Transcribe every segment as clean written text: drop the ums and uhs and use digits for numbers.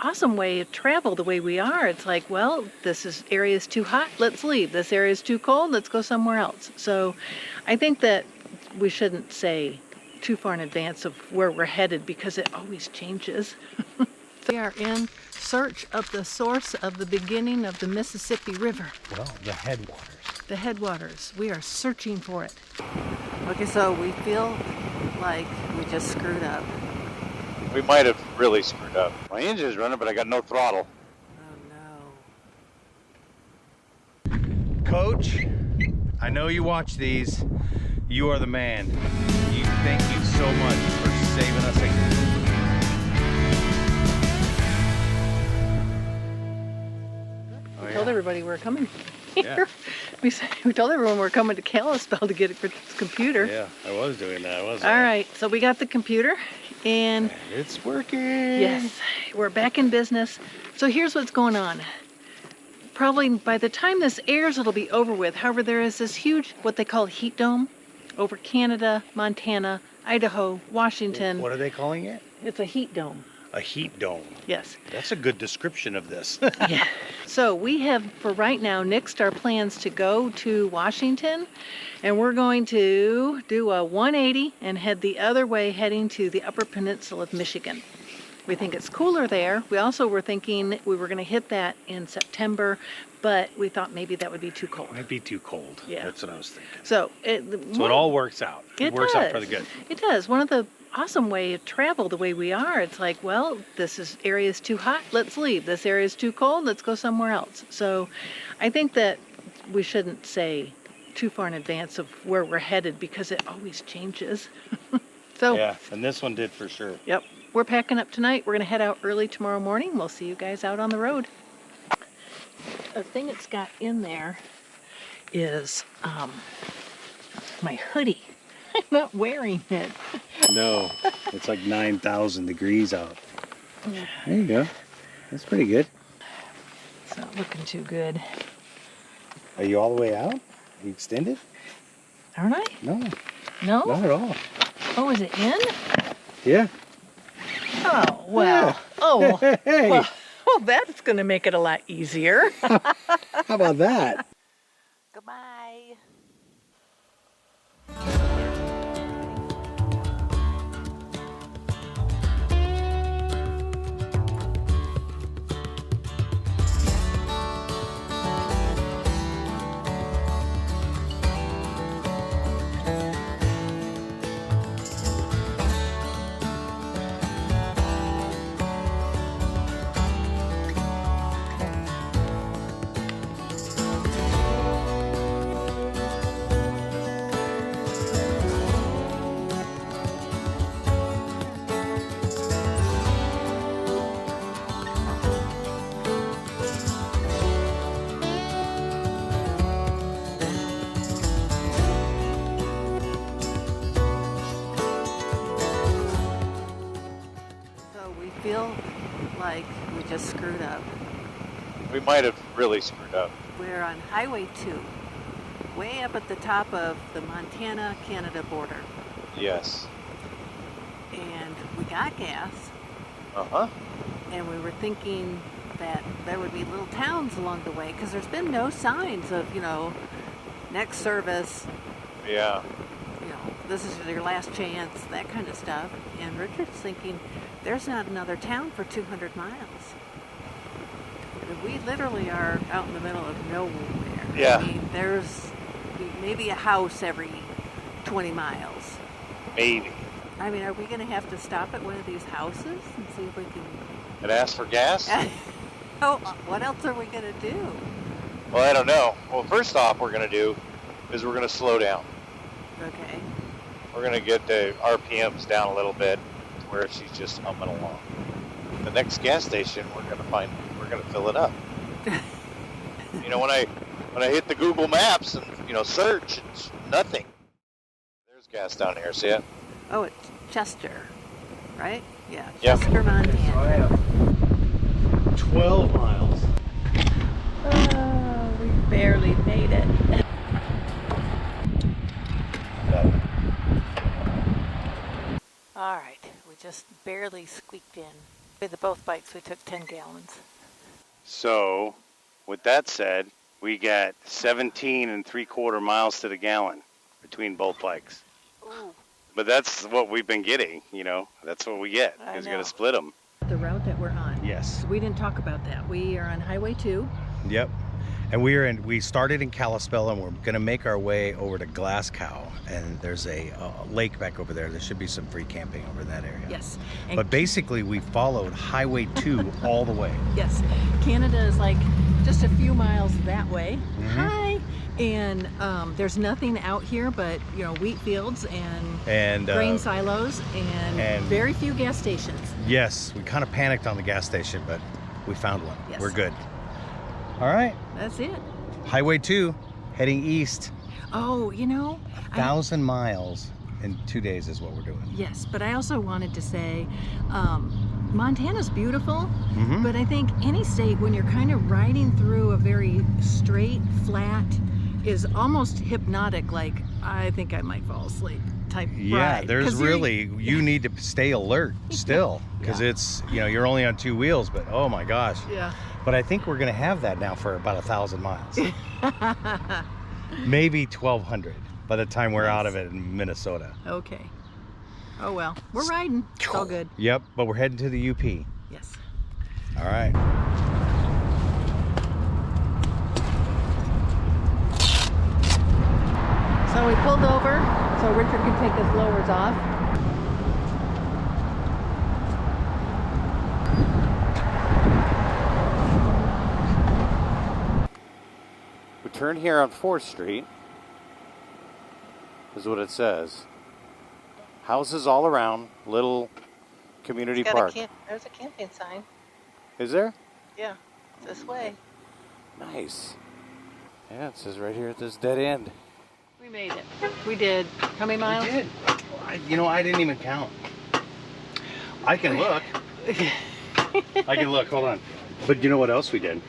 awesome way to travel the way we are. It's like, well, this area is too hot, let's leave. This area is too cold, let's go somewhere else. So I think that we shouldn't say too far in advance of where we're headed because it always changes. We are in search of the source of the beginning of the Mississippi River. Well, the headwaters. The headwaters. We are searching for it. Okay, so we feel like we just screwed up. We might have really screwed up. My engine's running, but I got no throttle. Oh no. Coach, I know you watch these. You are the man. Thank you so much for saving us again. We told everybody we're coming Yeah. here. We told everyone we're coming to Kalispell to get a computer. Yeah, I was doing that, wasn't All I? right, so we got the computer and It's working. yes, we're back in business. So here's what's going on. Probably by the time this airs, it'll be over with. However, there is this huge, what they call heat dome over Canada, Montana, Idaho, Washington. What are they calling it? It's a heat dome. A heat dome. Yes. That's a good description of this. Yeah. So we have, for right now, nixed our plans to go to Washington, and we're going to do a 180 and head the other way, heading to the Upper Peninsula of Michigan. We think it's cooler there. We also were thinking we were going to hit that in September, but we thought maybe that would be too cold. Might be too cold. Yeah. That's what I was thinking. So it all works out. It works out for the good. It does. One of the awesome way to travel the way we are. It's like, well, this area is too hot, let's leave. This area is too cold, let's go somewhere else. So I think that we shouldn't say too far in advance of where we're headed because it always changes. So Yeah, and this one did for sure. yep, we're packing up tonight. We're going to head out early tomorrow morning. We'll see you guys out on the road. A thing it's got in there is my hoodie. I'm not wearing it. No, it's like 9,000 degrees out. There you go. That's pretty good. It's not looking too good. Are you all the way out? Are you extended? Aren't I? No, No? not at all. Oh, is it in? Yeah. Oh, well. Yeah. Oh, Hey, well, that's going to make it a lot easier. how about that? Goodbye. Feel like we just screwed up. We might have really screwed up. We're on Highway 2, way up at the top of the Montana-Canada border. Yes. And we got gas, Uh-huh. and we were thinking that there would be little towns along the way, because there's been no signs of, next service, Yeah. this is your last chance, that kind of stuff. And Richard's thinking, there's not another town for 200 miles. We literally are out in the middle of nowhere. Yeah. I mean, there's maybe a house every 20 miles. Maybe. I mean, are we going to have to stop at one of these houses and see if we can... And ask for gas? Oh, what else are we going to do? Well, I don't know. Well, first off, we're going to do is we're going to slow down. Okay. We're going to get the RPMs down a little bit to where she's just humming along. The next gas station, we're going to fill it up. When I hit the Google Maps and search, it's nothing. There's gas down here. See it? Oh, it's Chester, right? Yeah, Yep. Chester, Montana. I have 12 miles. Oh, we barely made it. All right, we just barely squeaked in. With both bikes, we took 10 gallons. So, with that said, we got 17 3/4 miles to the gallon between both bikes. Ooh. But that's what we've been getting, you know. That's what we get, because you got to split them. The route that we're on. Yes. We didn't talk about that. We are on Highway 2. Yep. And we started in Kalispell, and we're going to make our way over to Glasgow. And there's a lake back over there. There should be some free camping over in that area. Yes. But basically, we followed Highway 2 all the way. Yes. Canada is like just a few miles that way. Mm-hmm. Hi. And there's nothing out here but, you know, wheat fields and grain silos and very few gas stations. Yes, we kind of panicked on the gas station, but we found one. Yes. We're good. All right. That's it. Highway 2, heading east. Oh, you know, 1,000 miles in 2 days is what we're doing. yes, but I also wanted to say, Montana's beautiful, Mhm. but I think any state, when you're kind of riding through a very straight, flat, is almost hypnotic, like, I think I might fall asleep type Yeah, ride. there's 'Cause you're- really, you need to stay alert still, because Yeah. it's, you know, you're only on 2 wheels, but oh my gosh. Yeah. But I think we're going to have that now for about 1,000 miles. Maybe 1,200 by the time we're out of it in Minnesota. Okay. Oh well, we're riding. It's all good. Yep, but we're heading to the UP. Yes. All right. So we pulled over so Richard can take his blowers off. We turn here on 4th Street. Is what it says. Houses all around, little community park. There's a camping sign. Is there? Yeah, this way. Nice. Yeah, it says right here at this dead end. We made it. We did. How many miles? We did. You know, I didn't even count. I can look. I can look, hold on. But you know what else we did?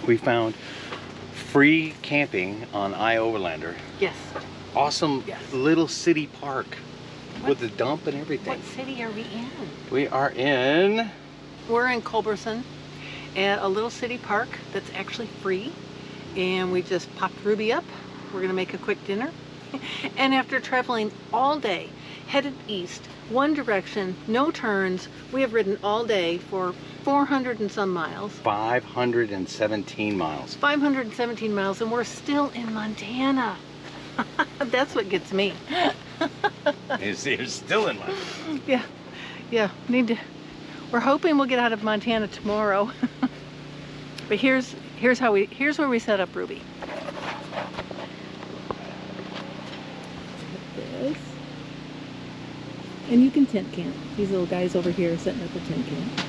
We found free camping on iOverlander. Yes. Awesome Yes. little city park with the dump and everything. What city are we in? We are in... We're in Culbertson at a little city park that's actually free. And we just popped Ruby up. We're gonna make a quick dinner. And after traveling all day, headed east, one direction, no turns, we have ridden all day for 400 and some miles. 517 miles. 517 miles, and we're still in Montana. That's what gets me. You're still in Montana. Yeah, we're hoping we'll get out of Montana tomorrow. But here's where we set up Ruby. This. And you can tent camp. These little guys over here are setting up a tent camp.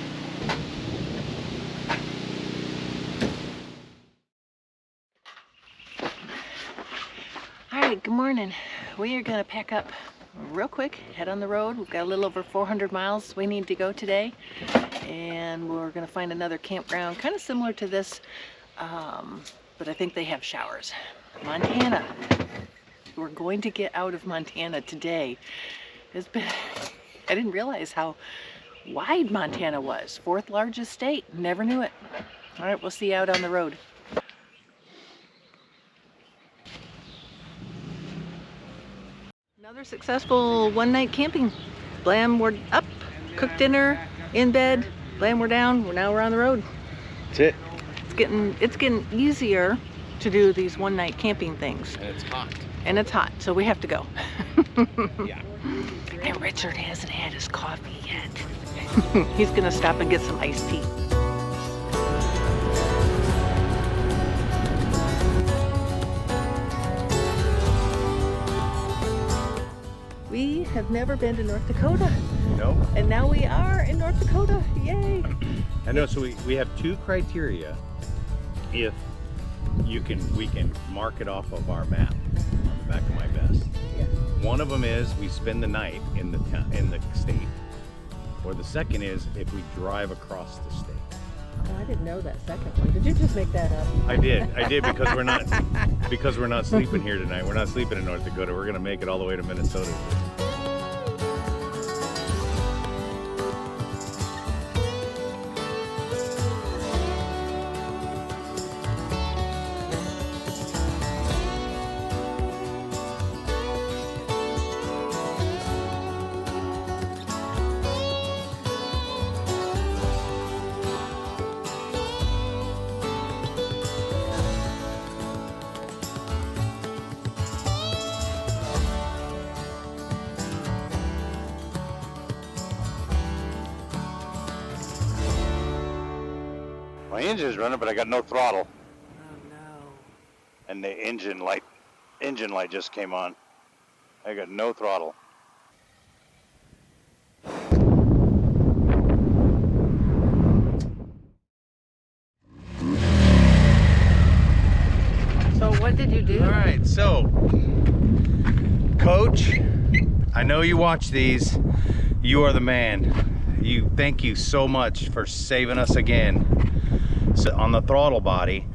All right, good morning. We are gonna pack up real quick, head on the road. We've got a little over 400 miles we need to go today. And we're gonna find another campground, kind of similar to this, but I think they have showers. Montana. We're going to get out of Montana today. It's been, I didn't realize how wide Montana was. 4th largest state, never knew it. All right, we'll see you out on the road. Another successful one-night camping. Blam, we're up, cooked dinner, in bed. Blam, we're down. We're on the road. That's it. It's getting easier to do these one-night camping things. And it's hot. And it's hot, so we have to go. Yeah. And Richard hasn't had his coffee yet. He's gonna stop and get some iced tea. We have never been to North Dakota, Nope. and now we are in North Dakota. Yay! I know, so we have 2 criteria if we can mark it off of our map on the back of my vest. Yeah. One of them is we spend the night in the state, or the second is if we drive across the state. Oh, I didn't know that second one. Did you just make that up? I did because we're not sleeping here tonight. We're not sleeping in North Dakota. We're gonna make it all the way to Minnesota. My engine's running, but I got no throttle. Oh no. And the engine light just came on. I got no throttle. So what did you do? All right, so Coach, I know you watch these. You are the man. Thank you so much for saving us again. So on the throttle body,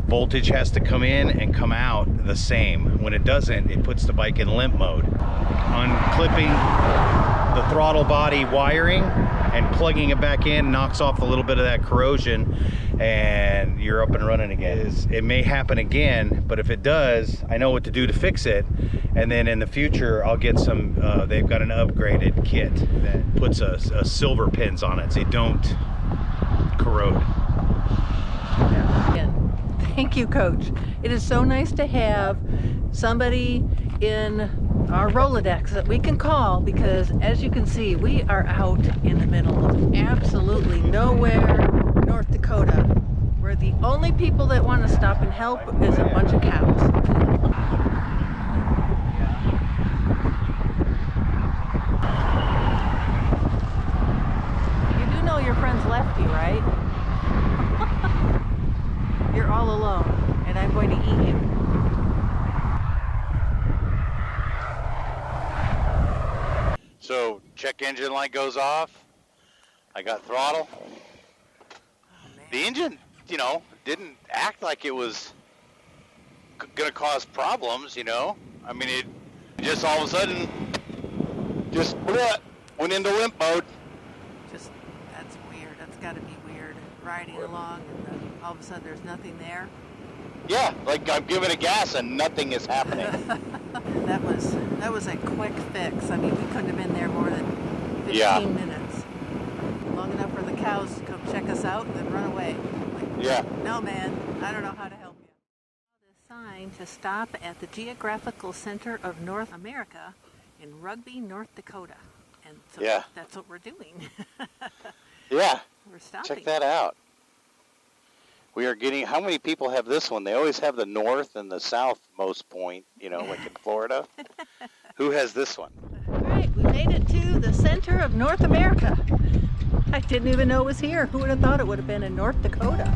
voltage has to come in and come out the same. When it doesn't, it puts the bike in limp mode. Unclipping the throttle body wiring and plugging it back in knocks off a little bit of that corrosion, and you're up and running again. It may happen again, but if it does, I know what to do to fix it. And then in the future, I'll get some, they've got an upgraded kit that puts a silver pins on it so they don't corrode. Yeah. Thank you, Coach. It is so nice to have somebody in our Rolodex that we can call, because as you can see, we are out in the middle of absolutely nowhere, North Dakota. We're the only people that want to stop and help is a bunch of cows. Your friends left you, right? You're all alone, and I'm going to eat you. So check engine light goes off. I got throttle. Oh, The engine, you know, didn't act like it was gonna cause problems, you know. I mean, it just all of a sudden just went into limp mode. That's weird. That's got to be weird. Riding along, and then all of a sudden there's nothing there. Yeah, like I'm giving it gas and nothing is happening. That was a quick fix. I mean, we couldn't have been there more than 15 minutes. Long enough for the cows to come check us out and then run away. Like, Yeah. No, man, I don't know how to help you. This sign to stop at the Geographical Center of North America in Rugby, North Dakota. And so Yeah. that's what we're doing. Yeah. We're stopping. Check that out. We are getting, how many people have this one? They always have the north and the southmost point, you know, like in Florida. Who has this one? All right, we made it to the center of North America. I didn't even know it was here. Who would have thought it would have been in North Dakota?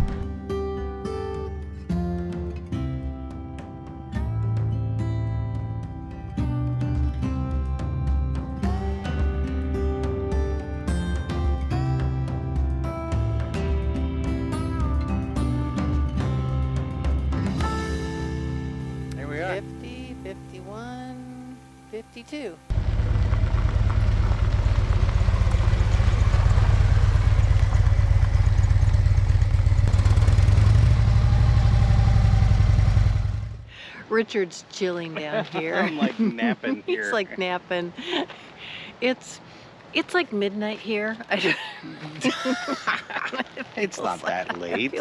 Here we are. 50, 51, 52. Richard's chilling down here. I'm like napping here. He's like napping. It's like midnight here. It's not that late.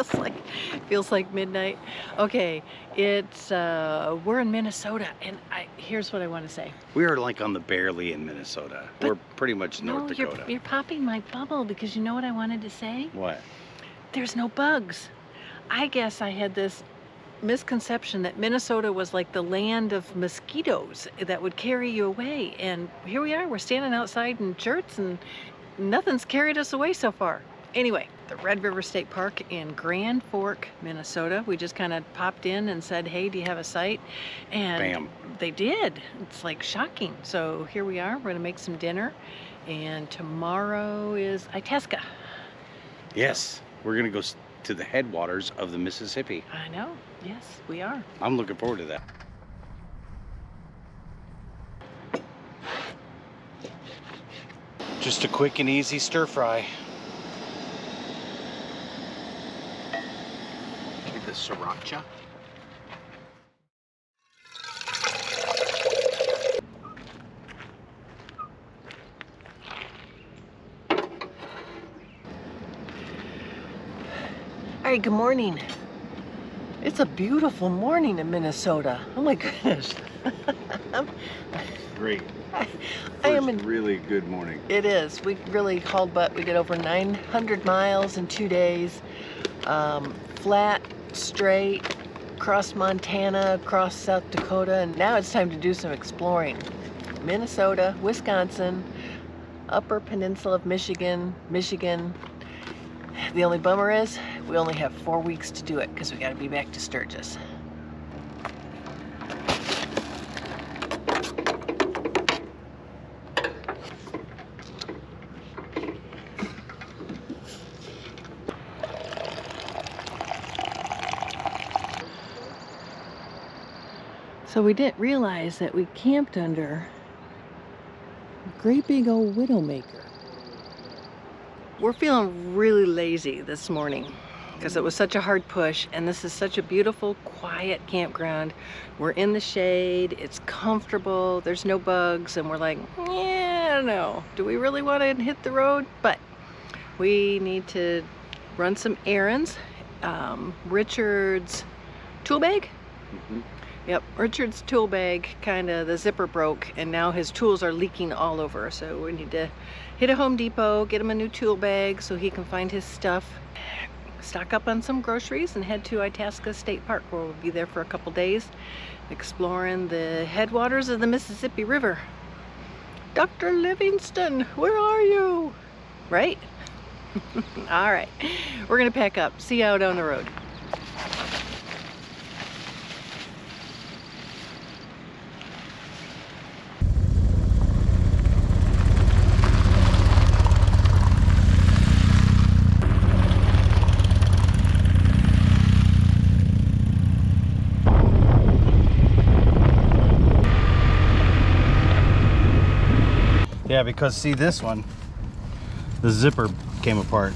Feels like midnight. Okay, it's we're in Minnesota, and here's what I want to say. We are like on the barely in Minnesota. We're pretty much North Dakota. You're popping my bubble, because you know what I wanted to say? What? There's no bugs. I guess I had this misconception that Minnesota was like the land of mosquitoes that would carry you away, and here we are, we're standing outside in shirts and nothing's carried us away so far. Anyway, the Red River State Park in Grand Fork, Minnesota. We just kind of popped in and said, hey, do you have a site? And Bam. They did. It's like shocking. So here we are, we're gonna make some dinner, and tomorrow is Itasca. Yes, we're gonna go to the headwaters of the Mississippi. I know, yes, we are. I'm looking forward to that. Just a quick and easy stir fry. Take the sriracha. All right, good morning. It's a beautiful morning in Minnesota. Oh my goodness. Great. I am in, really good morning. it is. We really hauled butt. We did over 900 miles in 2 days. flat, straight, across Montana, across South Dakota, and now it's time to do some exploring. Minnesota, Wisconsin, Upper Peninsula of Michigan, Michigan. The only bummer is we only have 4 weeks to do it because we got to be back to Sturgis. So we didn't realize that we camped under a great big old Widowmaker. We're feeling really lazy this morning because it was such a hard push, and this is such a beautiful, quiet campground. We're in the shade, it's comfortable, there's no bugs, and we're like, yeah, I don't know. Do we really want to hit the road? But we need to run some errands. Richard's tool bag? Mm-hmm. Yep, Richard's tool bag, the zipper broke, and now his tools are leaking all over. So we need to hit a Home Depot, get him a new tool bag so he can find his stuff, stock up on some groceries, and head to Itasca State Park, where we'll be there for a couple days, exploring the headwaters of the Mississippi River. Dr. Livingston, where are you? Right? All right, we're gonna pack up. See you out on the road. Yeah, because see this one, the zipper came apart.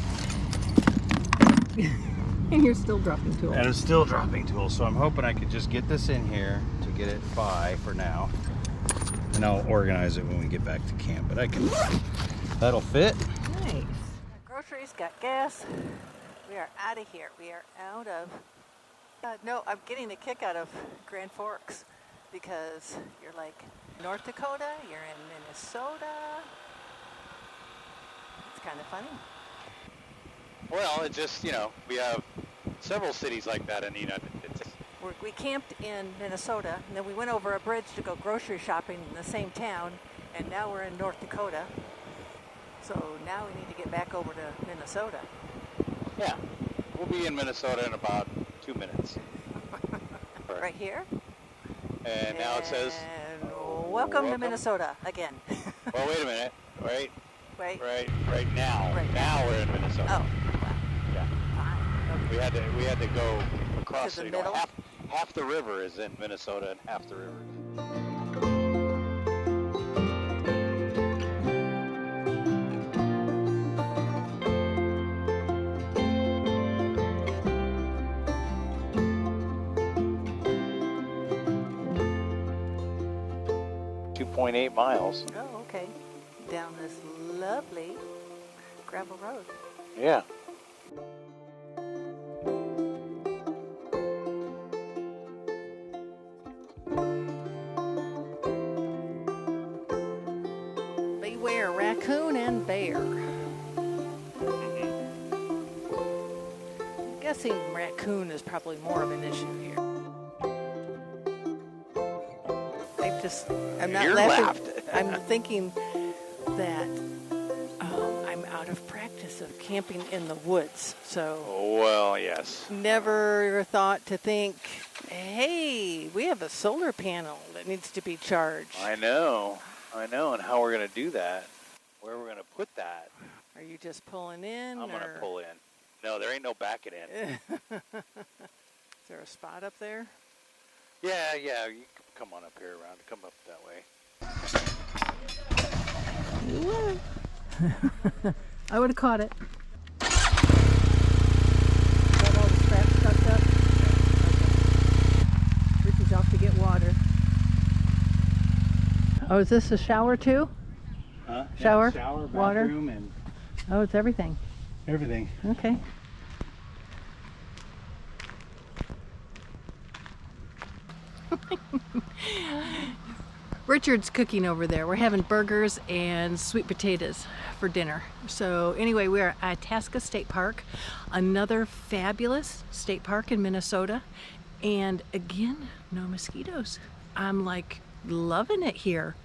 And you're still dropping tools. And it's still dropping tools, so I'm hoping I could just get this in here to get it by for now. And I'll organize it when we get back to camp, but that'll fit. Nice. Groceries, got gas. We are out of here. We are out of, no, I'm getting a kick out of Grand Forks because you're like North Dakota, you're in Minnesota. It's kind of funny. Well, it just, we have several cities like that in the United States. We camped in Minnesota, and then we went over a bridge to go grocery shopping in the same town, and now we're in North Dakota. So now we need to get back over to Minnesota. Yeah, we'll be in Minnesota in about 2 minutes. Right here. And now it says, welcome to Minnesota again. Well, wait a minute. Right now. Right now we're in Minnesota. Oh, wow. Yeah. Fine. Okay. We had to go across To the middle? half the river is in Minnesota and half the river. .8 miles. Oh, okay. Down this lovely gravel road. Yeah. Beware raccoon and bear. I'm guessing raccoon is probably more of an issue here. I'm not You're laughing. laughed. I'm thinking that I'm out of practice of camping in the woods. So Well, yes. never thought to think, hey, we have a solar panel that needs to be charged. I know. And how we're going to do that. Where we're going to put that. Are you just pulling in? I'm going to pull in. No, there ain't no backing in. Is there a spot up there? Yeah. You can come on up here around. Come up that way. I would have caught it. Got all the straps tucked up. Okay. Rich is off to get water. Oh, is this a shower too? Shower? Yeah, shower, water? bathroom, and Oh, it's everything. everything. Okay. Richard's cooking over there. We're having burgers and sweet potatoes for dinner. So anyway, we are at Itasca State Park, another fabulous state park in Minnesota. And again, no mosquitoes. I'm like loving it here.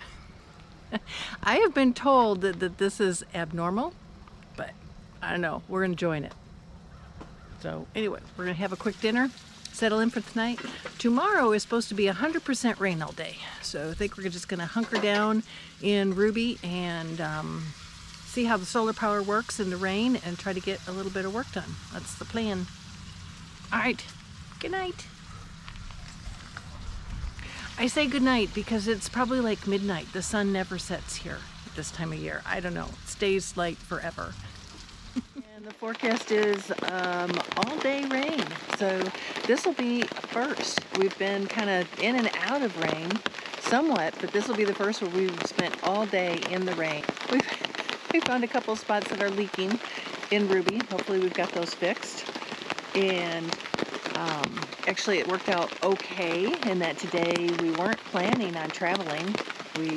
I have been told that this is abnormal, but I don't know, we're enjoying it. So anyway, we're gonna have a quick dinner, settle in for tonight. Tomorrow is supposed to be 100% rain all day. So I think we're just gonna hunker down in Ruby and see how the solar power works in the rain and try to get a little bit of work done. That's the plan. All right, good night. I say good night because it's probably like midnight. The sun never sets here at this time of year. I don't know, it stays light forever. And the forecast is all day rain. So this will be first. We've been kind of in and out of rain somewhat, but this will be the first where we've spent all day in the rain. We found a couple spots that are leaking in Ruby. Hopefully we've got those fixed. And actually it worked out okay in that today we weren't planning on traveling. We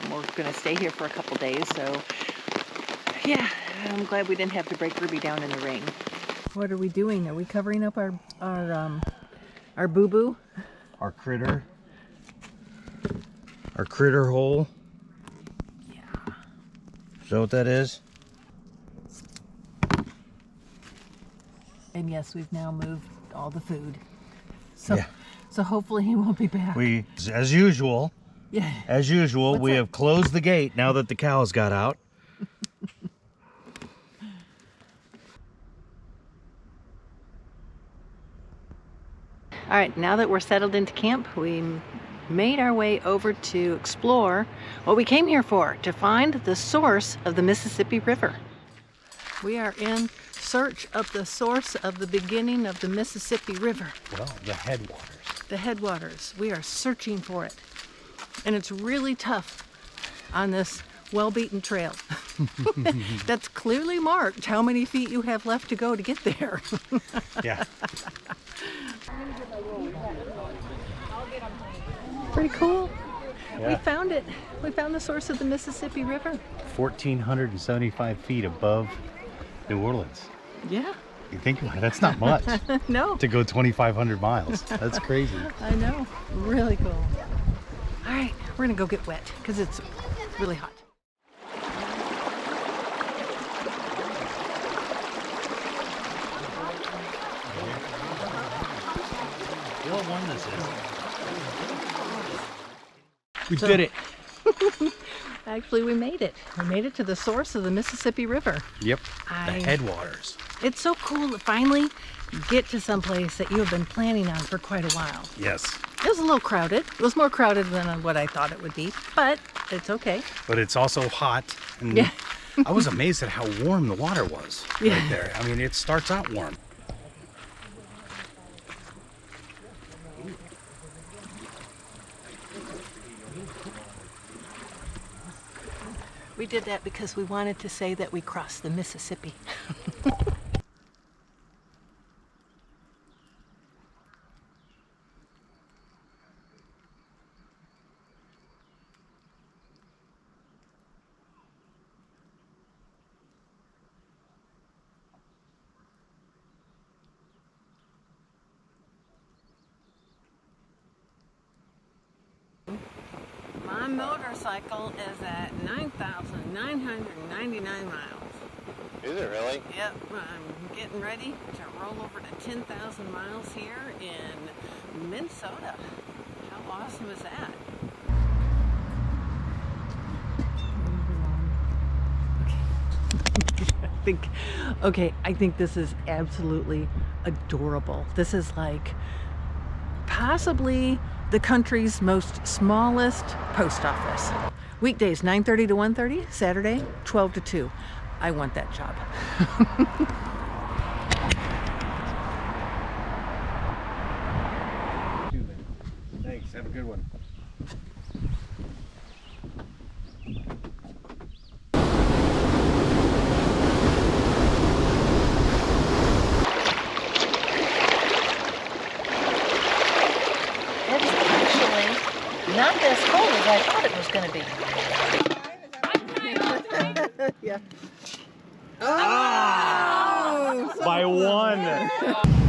were going to stay here for a couple days, so yeah, I'm glad we didn't have to break Ruby down in the rain. What are we doing? Are we covering up our boo-boo? Our critter. Our critter hole. Yeah. Is that what that is? And yes, we've now moved all the food. So, yeah. So hopefully he won't be back. We, as usual, we have closed the gate now that the cows got out. All right, now that we're settled into camp, we made our way over to explore what we came here for, to find the source of the Mississippi River. We are in search of the source of the beginning of the Mississippi River. Well, the headwaters. The headwaters. We are searching for it. And it's really tough on this well-beaten trail. That's clearly marked how many feet you have left to go to get there. Yeah. Pretty cool. Yeah. We found it. We found the source of the Mississippi River. 1,475 feet above New Orleans. Yeah. You think about it, that's not much. No. To go 2,500 miles. That's crazy. I know. Really cool. All right, we're gonna go get wet because it's really hot. What one this is? We did it. Actually, we made it. We made it to the source of the Mississippi River. Yep. The headwaters. It's so cool to finally get to someplace that you have been planning on for quite a while. Yes. It was a little crowded. It was more crowded than what I thought it would be, but it's okay. But it's also hot. And yeah. I was amazed at how warm the water was right there. I mean, it starts out warm. We did that because we wanted to say that we crossed the Mississippi. My motorcycle is at 9,999 miles. Is it really? Yep, I'm getting ready to roll over to 10,000 miles here in Minnesota. How awesome is that? I think this is absolutely adorable. This is like possibly the country's most smallest post office. Weekdays 9:30 to 1:30, Saturday 12 to 2. I want that job. Thanks, have a good one. not as cold as I thought it was going to be. Yeah. Oh! By one.